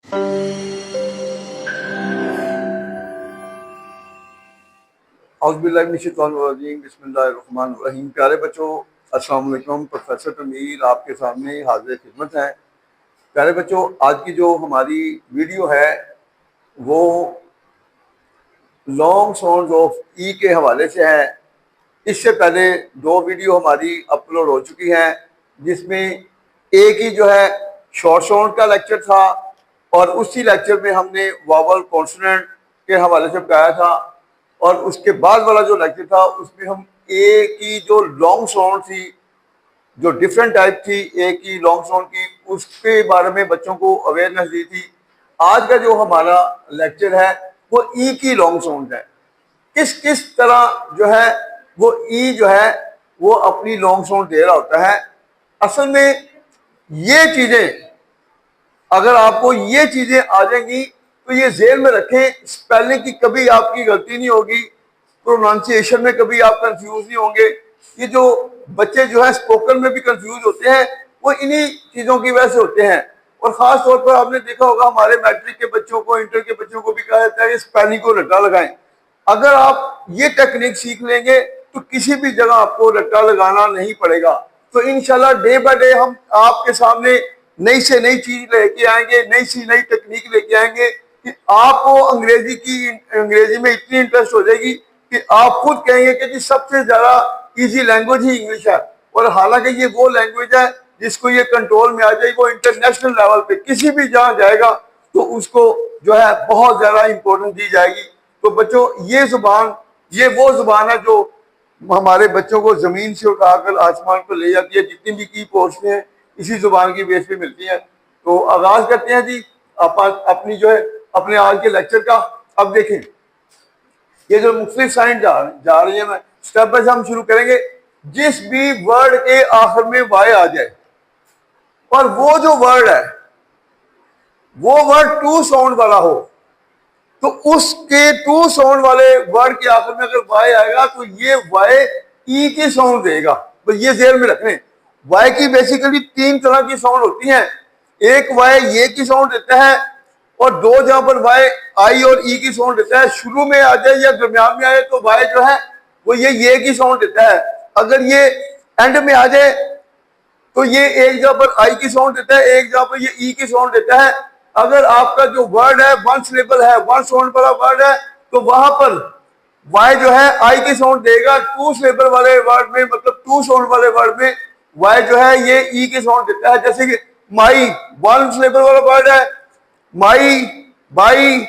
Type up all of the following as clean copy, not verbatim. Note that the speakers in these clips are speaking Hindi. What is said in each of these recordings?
बिस्मिल्लाहिर्रहमानिर्रहीम। प्यारे बच्चों, अस्सलाम वालेकुम। प्रोफेसर तमीर आपके सामने हाजिर खिदमत है। प्यारे बच्चों, आज की जो हमारी वीडियो है वो लॉन्ग साउंड ऑफ ई के हवाले से है। इससे पहले दो वीडियो हमारी अपलोड हो चुकी हैं, जिसमें एक ही जो है शॉर्ट साउंड का लेक्चर था और उसी लेक्चर में हमने वावल कॉन्सोनेंट के हवाले से पढ़ाया था, और उसके बाद वाला जो लेक्चर था उसमें हम ए की जो लॉन्ग साउंड थी, जो डिफरेंट टाइप थी ए की लॉन्ग साउंड की, उसके बारे में बच्चों को अवेयरनेस दी थी। आज का जो हमारा लेक्चर है वो ई की लॉन्ग साउंड है। किस किस तरह जो है वो ई जो है वो अपनी लॉन्ग साउंड दे रहा होता है। असल में ये चीजें, अगर आपको ये चीजें आ जाएंगी तो ये जेल में रखें, स्पेलिंग की कभी आपकी गलती नहीं होगी, प्रोनाउंसिएशन में कभी आप कंफ्यूज नहीं होंगे। ये जो बच्चे जो है स्पोकन में भी कंफ्यूज होते हैं वो इन्हीं चीजों की वजह से होते हैं। और खास तौर पर आपने देखा होगा हमारे मैट्रिक के बच्चों को, इंटर के बच्चों को भी कहा जाता है स्पेलिंग को रट्टा लगाएं। अगर आप ये टेक्निक सीख लेंगे तो किसी भी जगह आपको रट्टा लगाना नहीं पड़ेगा। तो इंशाल्लाह डे बाय डे हम आपके सामने नई से नई चीज लेके आएंगे, नई से नई टेक्निक लेके आएंगे कि आपको अंग्रेजी में इतनी इंटरेस्ट हो जाएगी कि आप खुद कहेंगे कि जी सबसे ज्यादा इजी लैंग्वेज ही इंग्लिश है। और हालांकि ये वो लैंग्वेज है जिसको ये कंट्रोल में आ जाए, वो इंटरनेशनल लेवल पे किसी भी जगह जाएगा तो उसको जो है बहुत ज्यादा इंपॉर्टेंस दी जाएगी। तो बच्चों, ये जुबान, ये वो जुबान है जो हमारे बच्चों को जमीन से उठाकर आसमान पर ले जाती है। जितनी भी की पोस्ट हैं इसी जुबान की बेस पे मिलती हैं। तो आगाज करते हैं जी अपनी जो है अपने आज के लेक्चर का। अब देखें, ये जो मुख्तलिफ साइन जा रही है, मैं स्टेप बाय स्टेप हम शुरू करेंगे। जिस भी वर्ड के आखिर में वाई आ जाए और वो जो वर्ड है वो वर्ड टू साउंड वाला हो, तो उसके टू साउंड वाले वर्ड के आखिर में अगर वाई आएगा तो ये वाई ई की साउंड देगा। तो ये जेल में रखें। वाई की बेसिकली तीन तरह की साउंड होती हैं। एक वाई ये की साउंड देता है और दो जहां पर वाई आई और ई की साउंड देता है। शुरू में आ जाए या दरमियान में आए तो वाई जो है वो ये की साउंड देता है। अगर ये एंड में आ जाए तो ये एक जगह पर आई की साउंड देता है, एक जगह पर ये ई की साउंड देता है। अगर आपका जो वर्ड है वन सिलेबल है, वन साउंड वाला वर्ड है, तो वहां पर वाई जो है आई की साउंड देगा। टू सिलेबल वाले वर्ड में, मतलब टू साउंड वाले वर्ड में वाई जो है ये ई की साउंड देता है। जैसे कि माई वन सिलेबल वाला वर्ड है, माई, बाई,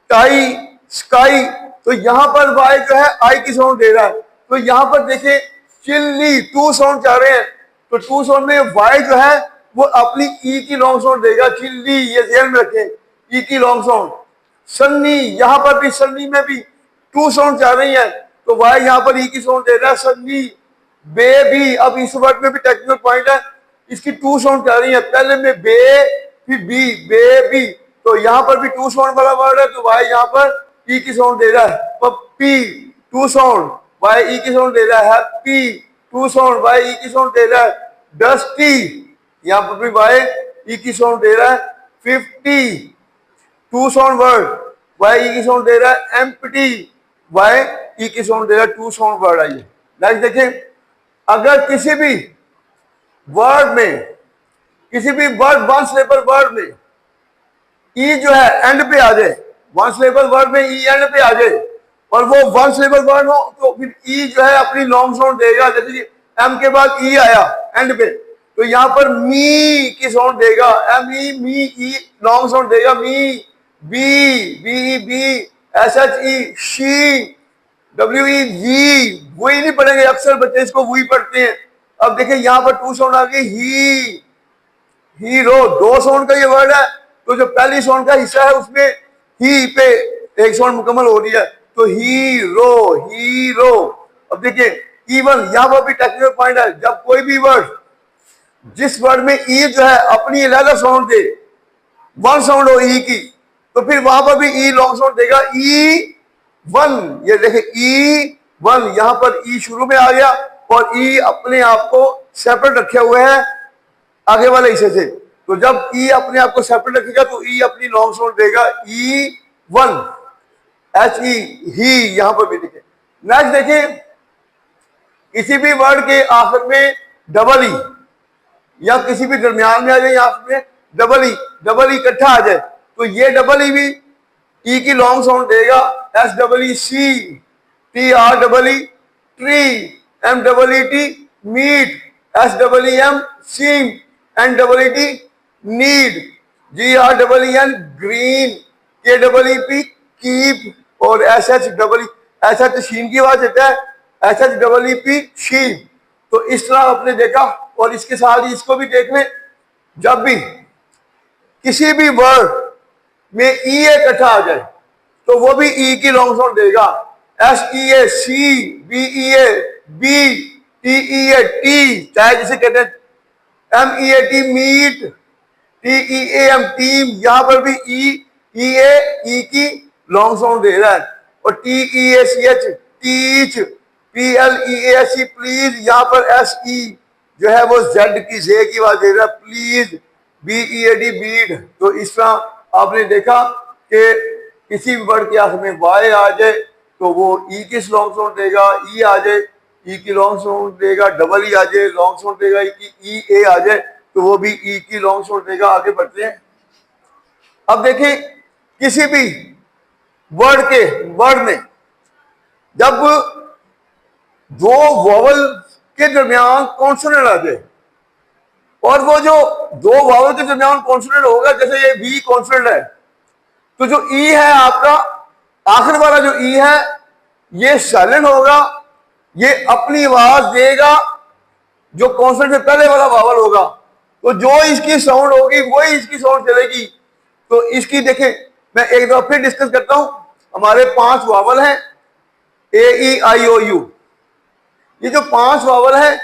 टाई, स्काई, तो यहां पर वाई जो है आई की साउंड दे रहा है। तो यहां पर देखें चिल्ली, टू साउंड चाह रहे हैं, तो टू साउंड में वाई जो है वो अपनी ई की लॉन्ग साउंड देगा। चिल्ली, ये ध्यान में रखें, ई की लॉन्ग साउंड। सन्नी, यहां पर भी सन्नी में भी टू साउंड चाह रही है तो वाई यहां पर ई की साउंड दे रहा है, सन्नी। बेबी, अब इस वर्ड में भी टेक्निकल पॉइंट है, इसकी टू साउंड चाह रही है। पहले में बे, फिर बी, बेबी, तो यहां पर भी टू साउंड वाला वर्ड है तो वाई यहां पर ई की साउंड दे रहा है। पप्पी, टू साउंड, वाई ई की साउंड दे रहा है। हैप्पी, टू साउंड, वाई ई की साउंड दे रहा है। डस्टी, यहां पर भी वाई ई की साउंड दे रहा है। 50, टू साउंड वर्ड, वाई ई की साउंड दे रहा है। एम्प्टी, वाई ई की साउंड दे रहा है। टू साउंड वर्ड आइए नेक्स्ट देखें। अगर किसी भी वर्ड में, किसी भी वर्ड वन सिलेबल वर्ड में ई जो है एंड पे आ जाए, वन सिलेबल वर्ड में ई एंड पे आ जाए और वो वन सिलेबल वर्ड हो तो फिर ई जो है अपनी लॉन्ग साउंड देगा। जैसे कि एम के बाद ई आया एंड पे तो यहां पर मी की साउंड देगा। M E, me E long sound देगा। Me, be, be, be, S H E, she, W E, जी। वही नहीं पढ़ेंगे, अक्सर बच्चे इसको वही पढ़ते हैं। अब देखिए यहां पर टू साउंड आ गई, ही, हीरो, दो साउंड का ये वर्ड है तो जो पहली साउंड का हिस्सा है उसमें ही पे एक साउंड मुकम्मल हो रही है तो हीरो, हीरो। अब देखिए इवन यहां पर भी टेक्निकल पॉइंट है, जब कोई भी वर्ड, जिस वर्ड में ई जो है अपनी अलग साउंड दे, वन साउंड हो ई की, तो फिर वहां पर भी ई लॉन्ग साउंड देगा। ई वन, ये देखे ई वन, यहां पर ई शुरू में आ गया और ई अपने आप को सेपरेट रखे हुए हैं आगे वाले हिस्से से। तो जब ई अपने आप को सेपरेट रखेगा तो ई अपनी लॉन्ग साउंड देगा E1, HE, ही, यहां पर भी देखें। नेक्स्ट देखें, किसी भी वर्ड के आखिर में डबल ई या किसी भी दरमियान में आ जाए, आखिर में डबल ई इकट्ठा आ जाए, तो ये डबल ई भी ई की लॉन्ग साउंड देगा SEEC, TREE, tree, MEET, meet, SEEM, seem, NEET, need, GREEN, green, KEEP, keep, और SH शीन की आवाज देता है, SHEEP, शीप। तो इस तरह आपने देखा, और इसके साथ ही इसको भी देख लें, जब भी किसी भी वर्ड में ई इकट्ठा आ जाए तो वो भी ई की लॉन्ग साउंड देगा, SEAC, BEA, bee, TEA, tea, चाहे जिसे कहते हैं MEAT, मीट, TEAM, टीम, यहां पर भी ई की लॉन्ग साउंड दे रहा है, और TEACH, टीच, PLEASE, प्लीज, यहां पर SE जो है वो जेड की जे की आवाज दे रहा है, प्लीज, BEAD, बीड। तो इस तरह आपने देखा कि किसी भी वर्ड के आखिर में वाई आ जाए तो वो ई की लॉन्ग साउंड देगा, ई आ जाए ई की लॉन्ग साउंड देगा, डबल ई आ जाए लॉन्ग साउंड देगा, ई ए आ जाए तो वो भी ई की लॉन्ग साउंड देगा। आगे बढ़ते हैं। अब देखिए, किसी भी वर्ड में जब दो वॉवल के दरमियान कॉन्सोनेंट आ जाए, और वो जो दो वॉवल के दरमियान कॉन्सोनेंट होगा, जैसे ये वी कॉन्सोनेंट है, तो जो ई है आपका आखिर वाला जो ई है ये साइलेंट होगा, ये अपनी आवाज देगा जो कॉन्सोनेंट से पहले वाला वॉवल होगा, तो जो इसकी साउंड होगी वही इसकी साउंड चलेगी। तो इसकी देखें, मैं एक दफा फिर डिस्कस करता हूं। हमारे 5 वॉवल हैं, AEIOU। ये जो 5 वॉवल है,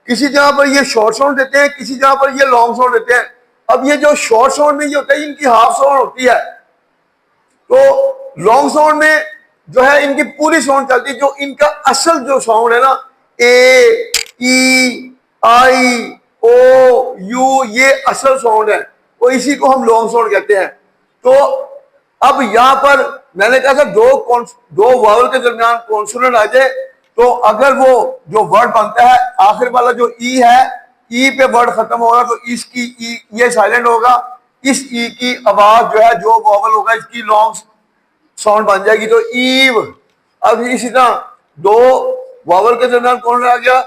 किसी जगह पर ये शॉर्ट साउंड देते हैं, किसी जगह पर ये लॉन्ग साउंड देते हैं। अब ये जो शॉर्ट साउंड में ये होता है, इनकी हाफ साउंड होती है, तो लॉन्ग साउंड में जो है इनकी पूरी साउंड चलती है। जो इनका असल जो साउंड है ना, AEIOU, ये असल साउंड है, तो इसी को हम लॉन्ग साउंड कहते हैं। तो अब यहां पर मैंने कहा था दो वावल के दरमियान कॉन्सोनेंट आ जाए, तो अगर वो जो वर्ड बनता है आखिर वाला जो ई है, ई पे वर्ड खत्म होगा, तो इसकी ई ये साइलेंट होगा, इस ई की आवाज जो है जो वावल होगा इसकी लॉन्ग साउंड बन जाएगी, तो ईव। अब इसी तरह दो वावल के दरमियान कौन आ गया,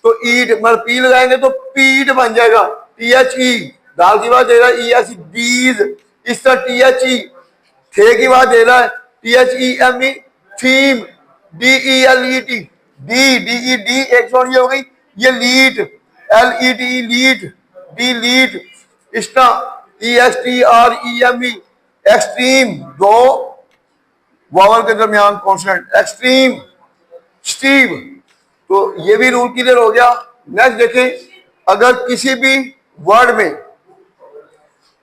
तो ईट, मतलब पी लगाएंगे तो पीट बन जाएगा, THE, दाल की बात दे रहा है, ES, डीज, इस तरह THE, थे की बात दे रहा है, THEME, थीम, DELET, डी एक साउंड ये हो गई, ये लीट, LETE, लीट, डिलीट, इस तरह EXTREME, एक्सट्रीम, दो वावल के दरमियान कॉन्सोनेंट, एक्सट्रीम, स्टीव। तो ये भी रूल क्लियर हो गया। नेक्स्ट देखें, अगर किसी भी वर्ड में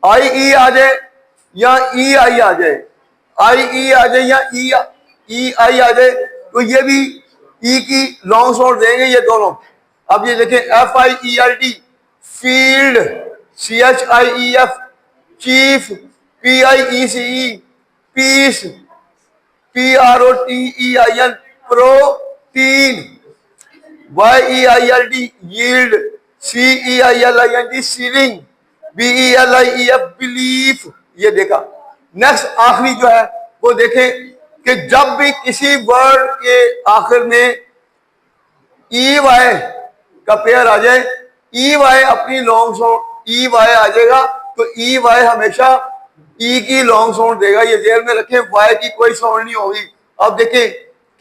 IE आ जाए या EI आ जाए, IE आ जाए या EI आ जाए, तो ये भी ई की लॉन्ग साउंड देंगे ये दोनों। अब ये देखें, FIELD, field, CHIEF, chief, PIECE, piece, PROTEIN, protein, YEILD, yield, CEILING, ceiling, BELIEF, belief. ये देखा। नेक्स्ट आखिरी जो है वो देखें कि जब भी किसी वर्ड के आखिर में EY का पेयर आ जाए, EY अपनी लॉन्ग साउंड EY आ जाएगा, तो EY हमेशा ई की लॉन्ग साउंड देगा। ये जेल में रखें, वाई की कोई साउंड नहीं होगी। अब देखें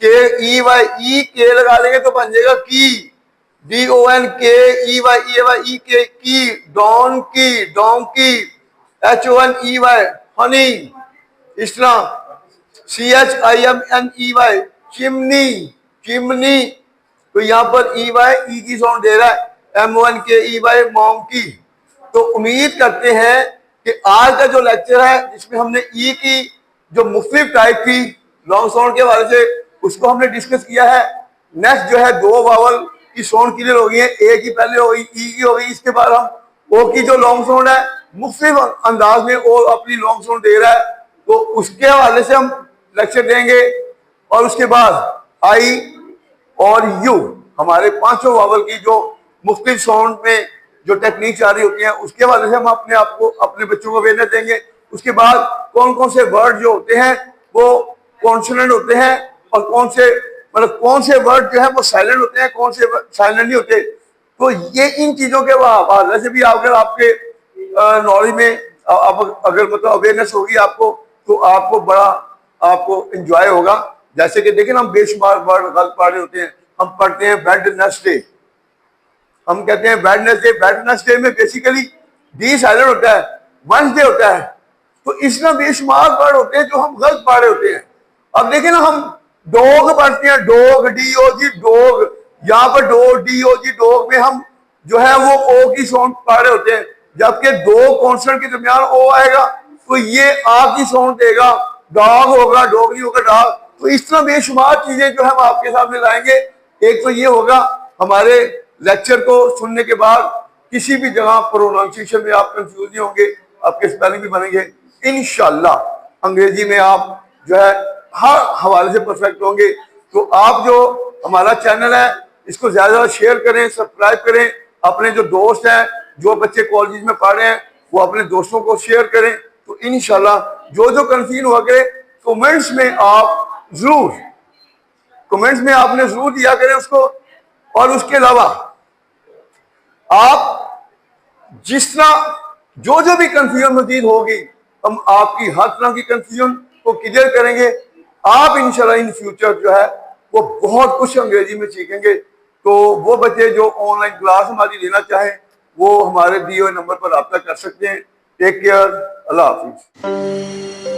के EY, ई के लगा लेंगे तो बन जाएगा की, DON, के EY, EY, के की, डॉन की, डोंकी, HONEY, हनी, इस तरह CHIMNEY, चिमनी, चिमनी। तो यहां पर EY ई की साउंड दे रहा है, MONKEY, मोंकी। तो उम्मीद करते हैं कि आज का जो लेक्चर है जिसमें हमने ई की जो मुख्तलिफ टाइप की लॉन्ग साउंड के बारे से उसको हमने डिस्कस किया है। नेक्स्ट जो है दो वावल की साउंड क्लियर हो गई है, ए की पहले हो गई, ई की हो गई, इसके बाद हम ओ की जो लॉन्ग साउंड है मुख्तलिफ अंदाज में वो अपनी लॉन्ग साउंड दे रहा है, तो उसके हवाले से हम लेक्चर देंगे। और उसके बाद आई और यू, हमारे पांचों वावल की जो मुख्तलिफ साउंड में जो टेक्निक आ रही होती है उसके हवाले से हम अपने आप को, अपने बच्चों को अवेयरनेस देंगे। उसके बाद कौन कौन से वर्ड जो होते हैं वो कॉन्सोनेंट होते हैं और कौन से, मतलब कौन से वर्ड जो है वो साइलेंट होते हैं, कौन से साइलेंट नहीं होते। तो ये इन चीजों के हवाले से भी अगर आपके नॉलेज में अब अगर मतलब अवेयरनेस होगी आपको, तो आपको बड़ा आपको एंजॉय होगा। जैसे कि देखिए ना, हम बेशुमार वर्ड गलत पढ़ रहे होते हैं। हम पढ़ते हैं वेडनेसडे, हम कहते हैं वेडनेसडे, वेडनेसडे में बेसिकली डी साइलेंट होता है, वेडनेसडे होता है। तो इसमें बेशुमार वर्ड होते हैं जो हम गलत पढ़ रहे होते हैं। अब देखिए ना, हम डॉग पढ़ते हैं, डॉग DOG डॉग, यहाँ पर DOG डॉग में हम जो है वो ओ की साउंड पढ़ रहे होते हैं, जबकि दो कॉन्सोनेंट के दरमियान ओ आएगा तो ये आ की साउंड देगा, डॉग होगा, डॉग नहीं होगा डॉग। तो इस तरह बेशुमार चीजें जो हम आपके सामने लाएंगे। एक तो ये होगा, हमारे लेक्चर को सुनने के बाद किसी भी जगह प्रोनाउंसिएशन में आप कंफ्यूज नहीं होंगे, आपके स्पेलिंग भी बनेंगे इंशाल्लाह। अंग्रेजी में आप जो है हर हवाले से परफेक्ट होंगे। तो आप जो हमारा चैनल है इसको ज्यादा ज्यादा शेयर करें, सब्सक्राइब करें। अपने जो दोस्त हैं, जो बच्चे कॉलेज में पढ़ रहे हैं, वो अपने दोस्तों को शेयर करें। तो इंशाल्लाह जो जो कंफ्यूजन हुआ करे कमेंट्स में आप जरूर, कमेंट्स में आपने जरूर दिया करें उसको। और उसके अलावा आप जिस तरह जो जो भी कंफ्यूजन मजीद होगी, हम आपकी हर तरह की कंफ्यूजन को क्लियर करेंगे। आप इंशाल्लाह इन फ्यूचर जो है वो बहुत कुछ अंग्रेजी में सीखेंगे। तो वो बच्चे जो ऑनलाइन क्लास हमारी लेना चाहें वो हमारे दिए हुए नंबर पर रब्ता कर सकते हैं। टेक केयर, अल्लाह हाफिज।